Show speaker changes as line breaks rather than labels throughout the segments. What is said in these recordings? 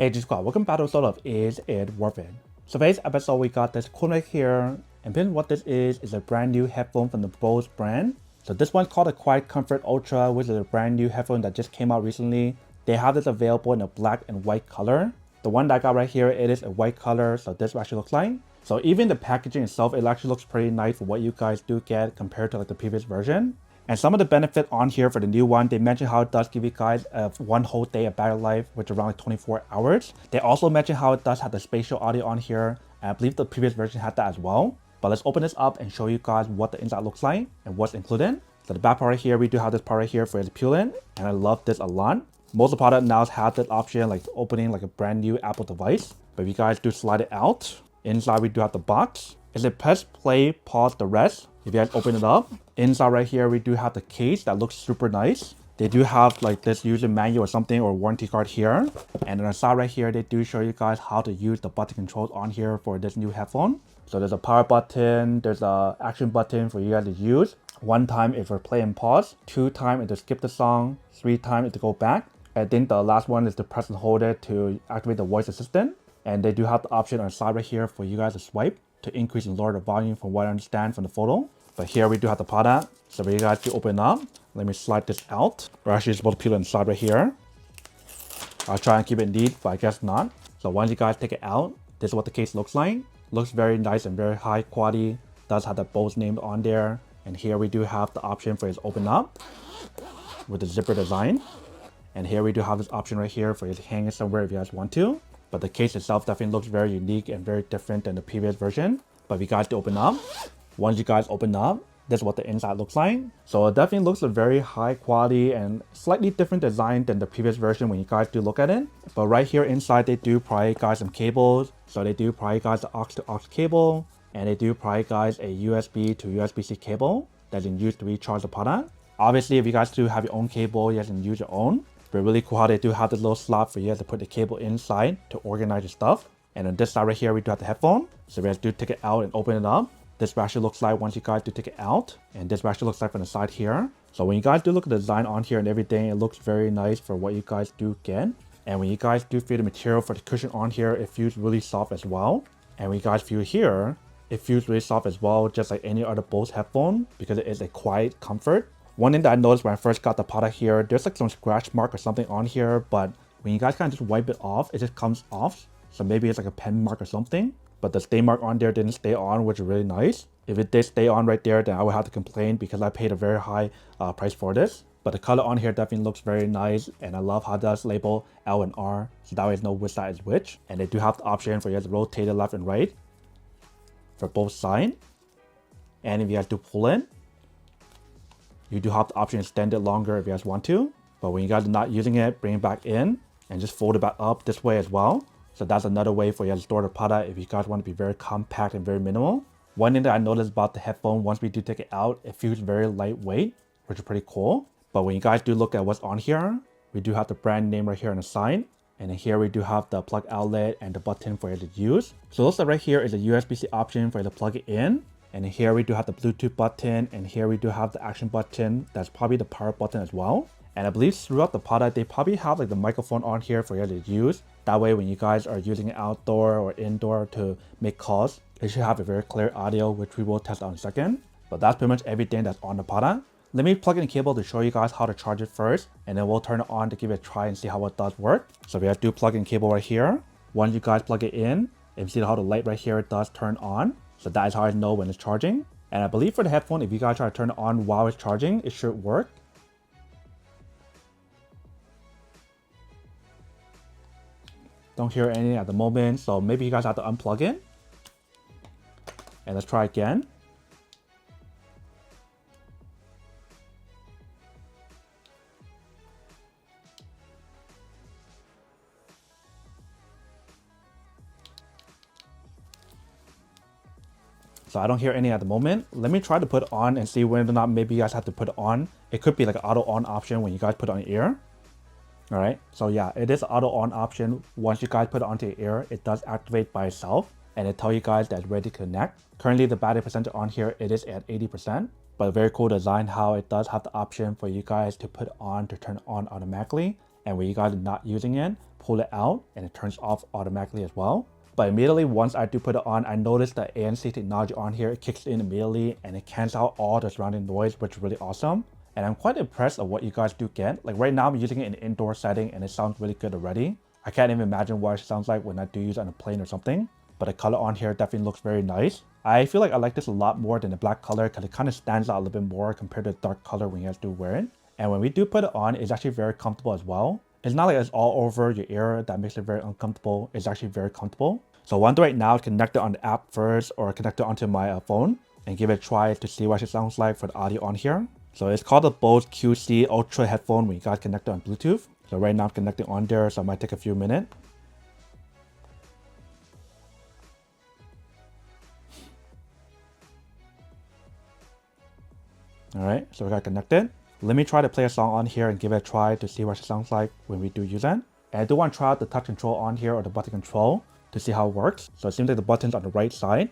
Hey G Squad, welcome back to sort of Is It Worth It? So today's episode we got this cool right here, and then what this is a brand new headphone from the Bose brand. So this one's called the QuietComfort Ultra, which is a brand new headphone that just came out recently. They have this available in a black and white color. The one that I got right here, it is a white color, so this actually looks like. So even the packaging itself, it actually looks pretty nice for what you guys do get compared to like the previous version. And some of the benefit on here for the new one, they mention how it does give you guys one whole day of battery life, which is around like 24 hours. They also mention how it does have the spatial audio on here, and I believe the previous version had that as well. But let's open this up and show you guys what the inside looks like and what's included. So the back part right here, we do have this part right here for it to peel in, and I love this a lot. Most of the product now has this option like opening like a brand new Apple device. But if you guys do slide it out, inside we do have the box. Is it press, play, pause, the rest? If you guys open it up, inside right here, we do have the case that looks super nice. They do have like this user manual or something or warranty card here. And on the side right here, they do show you guys how to use the button controls on here for this new headphone. So there's a power button, there's a action button for you guys to use. 1 time is for play and pause, 2 times is to skip the song, 3 times is to go back. I think the last one is to press and hold it to activate the voice assistant. And they do have the option on the side right here for you guys to swipe to increase and lower the volume from what I understand from the photo. But here we do have the product. So for you guys to open up, let me slide this out. We're actually supposed to peel it inside right here. I'll try and keep it neat, but I guess not. So once you guys take it out, this is what the case looks like. Looks very nice and very high quality. Does have the Bose name on there. And here we do have the option for it to open up with the zipper design. And here we do have this option right here for you to hang it somewhere if you guys want to. But the case itself definitely looks very unique and very different than the previous version. But if you guys to open up, once you guys open up, this is what the inside looks like. So it definitely looks a very high quality and slightly different design than the previous version when you guys do look at it. But right here inside, they do provide guys some cables. So they do provide guys the aux to aux cable, and they do provide guys a USB to USB-C cable that you can use to recharge the product. Obviously, if you guys do have your own cable, you guys can use your own. But really cool how they do have this little slot for you guys to put the cable inside to organize your stuff. And on this side right here, we do have the headphone. So if you guys do take it out and open it up, this actually looks like once you guys do take it out. And this actually looks like from the side here. So when you guys do look at the design on here and everything, it looks very nice for what you guys do get. And when you guys do feel the material for the cushion on here, it feels really soft as well. And when you guys feel here, it feels really soft as well, just like any other Bose headphone, because it is a QuietComfort. One thing that I noticed when I first got the product here, there's like some scratch mark or something on here, but when you guys kind of just wipe it off, it just comes off. So maybe it's like a pen mark or something, but the stain mark on there didn't stay on, which is really nice. If it did stay on right there, then I would have to complain because I paid a very high price for this. But the color on here definitely looks very nice, and I love how it does label L and R, so that way you know which side is which. And they do have the option for you guys to rotate it left and right for both sides. And if you guys do pull in, you do have the option to extend it longer if you guys want to. But when you guys are not using it, bring it back in and just fold it back up this way as well. So that's another way for you guys to store the product if you guys want to be very compact and very minimal. One thing that I noticed about the headphone, once we do take it out, it feels very lightweight, which is pretty cool. But when you guys do look at what's on here, we do have the brand name right here on the side. And then here we do have the plug outlet and the button for you to use. So also right here is a USB-C option for you to plug it in. And here we do have the Bluetooth button, and here we do have the action button. That's probably the power button as well. And I believe throughout the product, they probably have like the microphone on here for you to use. That way, when you guys are using it outdoor or indoor to make calls, it should have a very clear audio, which we will test out in a second. But that's pretty much everything that's on the product. Let me plug in the cable to show you guys how to charge it first, and then we'll turn it on to give it a try and see how it does work. So we have to plug in cable right here. Once you guys plug it in, you see how the light right here does turn on. So that is how I know when it's charging. And I believe for the headphone, if you guys try to turn it on while it's charging, it should work. Don't hear anything at the moment, so maybe you guys have to unplug it. And let's try again. So I don't hear any at the moment. Let me try to put it on and see whether or not maybe you guys have to put it on. It could be like an auto on option when you guys put it on your ear. All right, so yeah, it is auto on option. Once you guys put it onto your ear, it does activate by itself, and it tells you guys that it's ready to connect. Currently the battery percentage on here, it is at 80%. but a very cool design how it does have the option for you guys to put on to turn on automatically. And when you guys are not using it, pull it out and it turns off automatically as well. But immediately once I do put it on, I noticed the ANC technology on here, it kicks in immediately and it cancels out all the surrounding noise, which is really awesome. And I'm quite impressed of what you guys do get. Like right now I'm using it in an indoor setting and it sounds really good already. I can't even imagine what it sounds like when I do use it on a plane or something. But the color on here definitely looks very nice. I feel like I like this a lot more than the black color because it kind of stands out a little bit more compared to the dark color when you guys do wear it. And when we do put it on, it's actually very comfortable as well. It's not like it's all over your ear that makes it very uncomfortable. It's actually very comfortable. So what I'm doing right now is connect it on the app first or connect it onto my phone and give it a try to see what it sounds like for the audio on here. So it's called the Bose QC Ultra headphone when you guys connect it on Bluetooth. So right now I'm connecting on there, so it might take a few minutes. Alright, so we got connected. Let me try to play a song on here and give it a try to see what it sounds like when we do use it. And I do want to try out the touch control on here or the button control to see how it works. So it seems like the button's on the right side.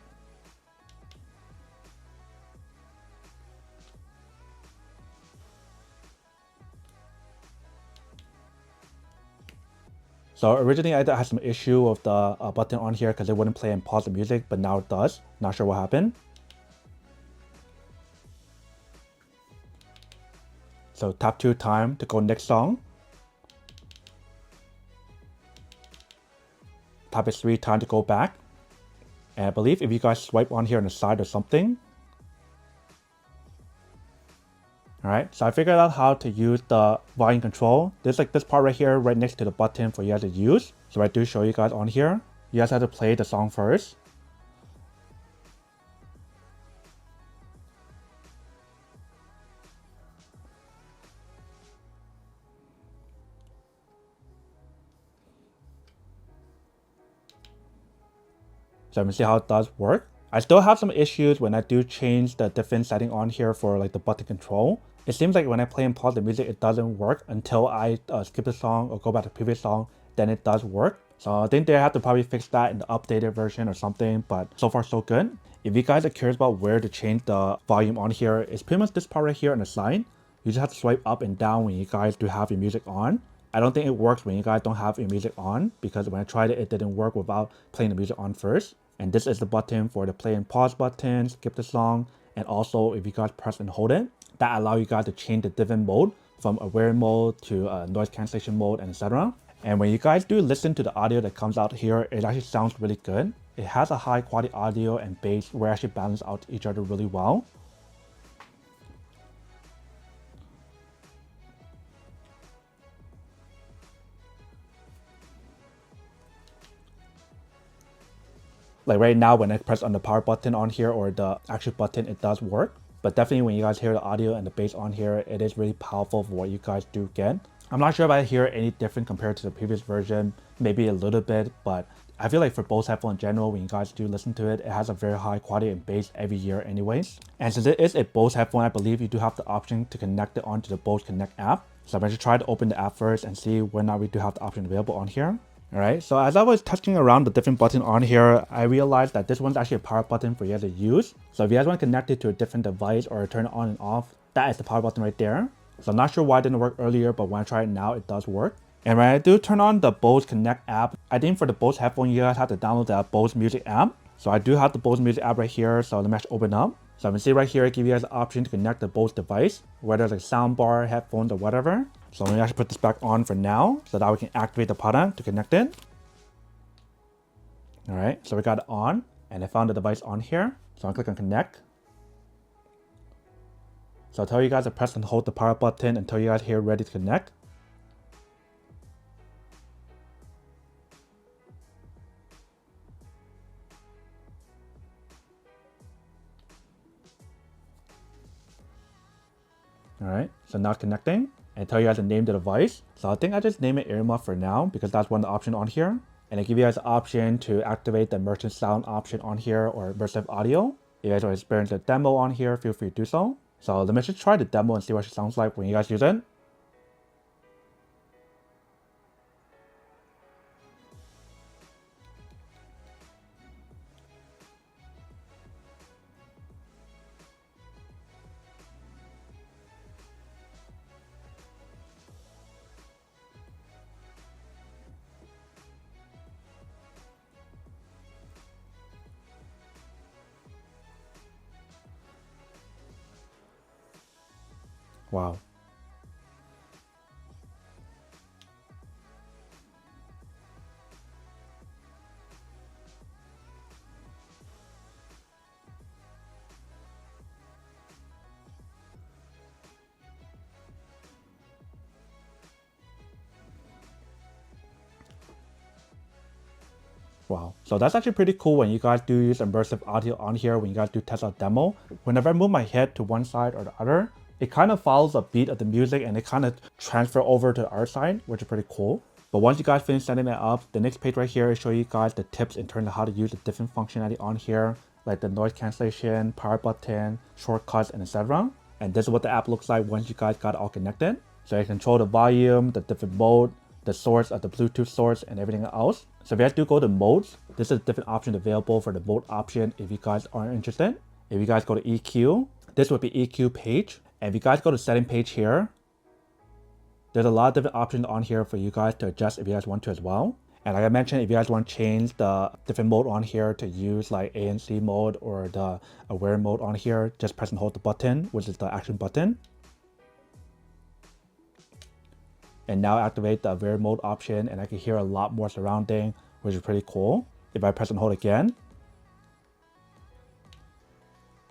So originally I had some issue with the button on here because it wouldn't play and pause the music, but now it does. Not sure what happened. So tap 2 times to go next song. Tap it 3 times to go back. And I believe if you guys swipe on here on the side or something. Alright, so I figured out how to use the volume control. There's like this part right here, right next to the button for you guys to use. So I do show you guys on here. You guys have to play the song first. So let me see how it does work. I still have some issues when I do change the different setting on here for like the button control. It seems like when I play and pause the music, it doesn't work until I skip the song or go back to the previous song, then it does work. So I think they have to probably fix that in the updated version or something, but so far so good. If you guys are curious about where to change the volume on here, it's pretty much this part right here on the side. You just have to swipe up and down when you guys do have your music on. I don't think it works when you guys don't have your music on because when I tried it, it didn't work without playing the music on first. And this is the button for the play and pause button, skip the song, and also if you guys press and hold it, that allows you guys to change the different mode from aware mode to noise cancellation mode and etc. And when you guys do listen to the audio that comes out here, it actually sounds really good. It has a high quality audio and bass where actually balance out each other really well. Like right now when I press on the power button on here or the actual button, it does work. But definitely when you guys hear the audio and the bass on here, it is really powerful for what you guys do get. I'm not sure if I hear any different compared to the previous version, maybe a little bit, but I feel like for Bose headphone in general, when you guys do listen to it, it has a very high quality and bass every year anyways. And since it is a Bose headphone, I believe you do have the option to connect it onto the Bose Connect app. So I'm going to try to open the app first and see whether or not we do have the option available on here. Alright, so as I was touching around the different buttons on here, I realized that this one's actually a power button for you guys to use. So if you guys want to connect it to a different device or turn it on and off, that is the power button right there. So I'm not sure why it didn't work earlier, but when I try it now, it does work. And when I do turn on the Bose Connect app, I think for the Bose headphone, you guys have to download the Bose Music app. So I do have the Bose Music app right here, so let me actually open up. So you can see right here, it gives you guys the option to connect the Bose device, whether it's like soundbar, headphones, or whatever. So let me actually put this back on for now, so that we can activate the product to connect it. Alright, so we got it on, and I found the device on here. So I'll click on connect. So I'll tell you guys to press and hold the power button until you guys hear ready to connect. Alright, so now it's connecting. And tell you guys to name the device. So I think I just name it earmuff for now because that's one of the options on here. And I give you guys the option to activate the immersive sound option on here or immersive audio. If you guys want to experience the demo on here, feel free to do so. So let me just try the demo and see what it sounds like when you guys use it. Wow. Wow. So that's actually pretty cool when you guys do use immersive audio on here when you guys do test out demo. Whenever I move my head to one side or the other, it kind of follows the beat of the music and it kind of transfer over to the other side, which is pretty cool. But once you guys finish setting that up, the next page right here is show you guys the tips in terms of how to use the different functionality on here, like the noise cancellation, power button, shortcuts, and etc. And this is what the app looks like once you guys got it all connected. So you control the volume, the different mode, the source of the Bluetooth source, and everything else. So if you guys do go to modes, this is different options available for the mode option if you guys are interested. If you guys go to EQ, this would be EQ page. And if you guys go to setting page here, there's a lot of different options on here for you guys to adjust if you guys want to as well. And like I mentioned, if you guys want to change the different mode on here to use like ANC mode or the aware mode on here, just press and hold the button, which is the action button. And now activate the aware mode option and I can hear a lot more surrounding, which is pretty cool. If I press and hold again,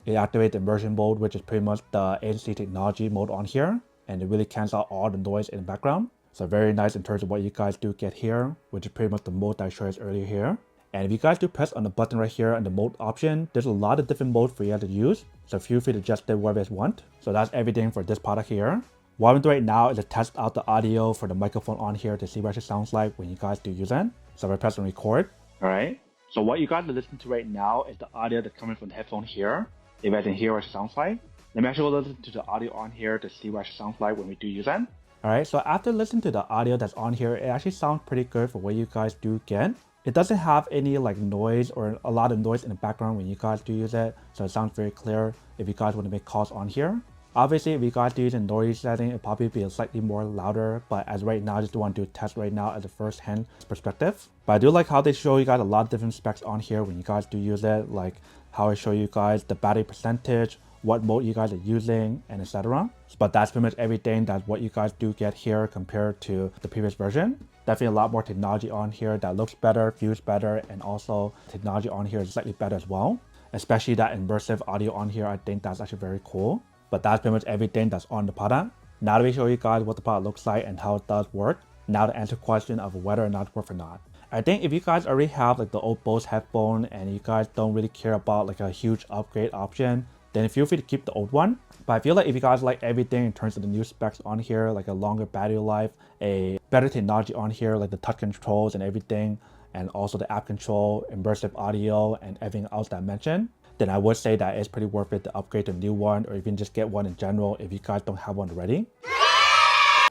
it activates the immersion mode, which is pretty much the ANC technology mode on here. And it really cancels out all the noise in the background. So very nice in terms of what you guys do get here, which is pretty much the mode that I showed you earlier here. And if you guys do press on the button right here on the mode option, there's a lot of different modes for you guys to use. So feel free to adjust it whatever you want. So that's everything for this product here. What I'm doing right now is to test out the audio for the microphone on here to see what it sounds like when you guys do use it. So if I press on record. Alright. So what you guys are listening to right now is the audio that's coming from the headphone here. If you guys can hear what it sounds like. Let me actually listen to the audio on here to see what it sounds like when we do use it. Alright, so after listening to the audio that's on here, it actually sounds pretty good for what you guys do get. It doesn't have any like noise or a lot of noise in the background when you guys do use it. So it sounds very clear if you guys want to make calls on here. Obviously, if you guys do use a noise setting, it'll probably be slightly more louder, but as right now, I just want to do a test right now as a first-hand perspective. But I do like how they show you guys a lot of different specs on here when you guys do use it, like how I show you guys the battery percentage, what mode you guys are using, and etc. But that's pretty much everything that's what you guys do get here compared to the previous version. Definitely a lot more technology on here that looks better, feels better, and also technology on here is slightly better as well. Especially that immersive audio on here, I think that's actually very cool. But that's pretty much everything that's on the product. Now that we show you guys what the product looks like and how it does work, now to answer the question of whether or not it works or not. I think if you guys already have like the old Bose headphone and you guys don't really care about like a huge upgrade option, then feel free to keep the old one. But I feel like if you guys like everything in terms of the new specs on here, like a longer battery life, a better technology on here, like the touch controls and everything, and also the app control, immersive audio, and everything else that I mentioned, then I would say that it's pretty worth it to upgrade to a new one or even just get one in general if you guys don't have one already.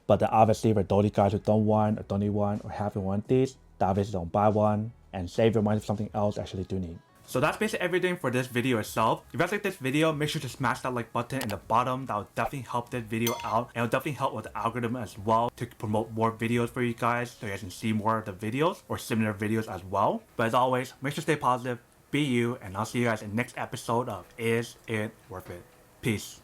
But then obviously for those guys who don't want or don't need one or haven't want these, then obviously don't buy one and save your money for something else you actually do need. So that's basically everything for this video itself. If you guys like this video, make sure to smash that like button in the bottom. That will definitely help this video out. And it'll definitely help with the algorithm as well to promote more videos for you guys so you guys can see more of the videos or similar videos as well. But as always, make sure to stay positive, be you, and I'll see you guys in the next episode of Is It Worth It? Peace.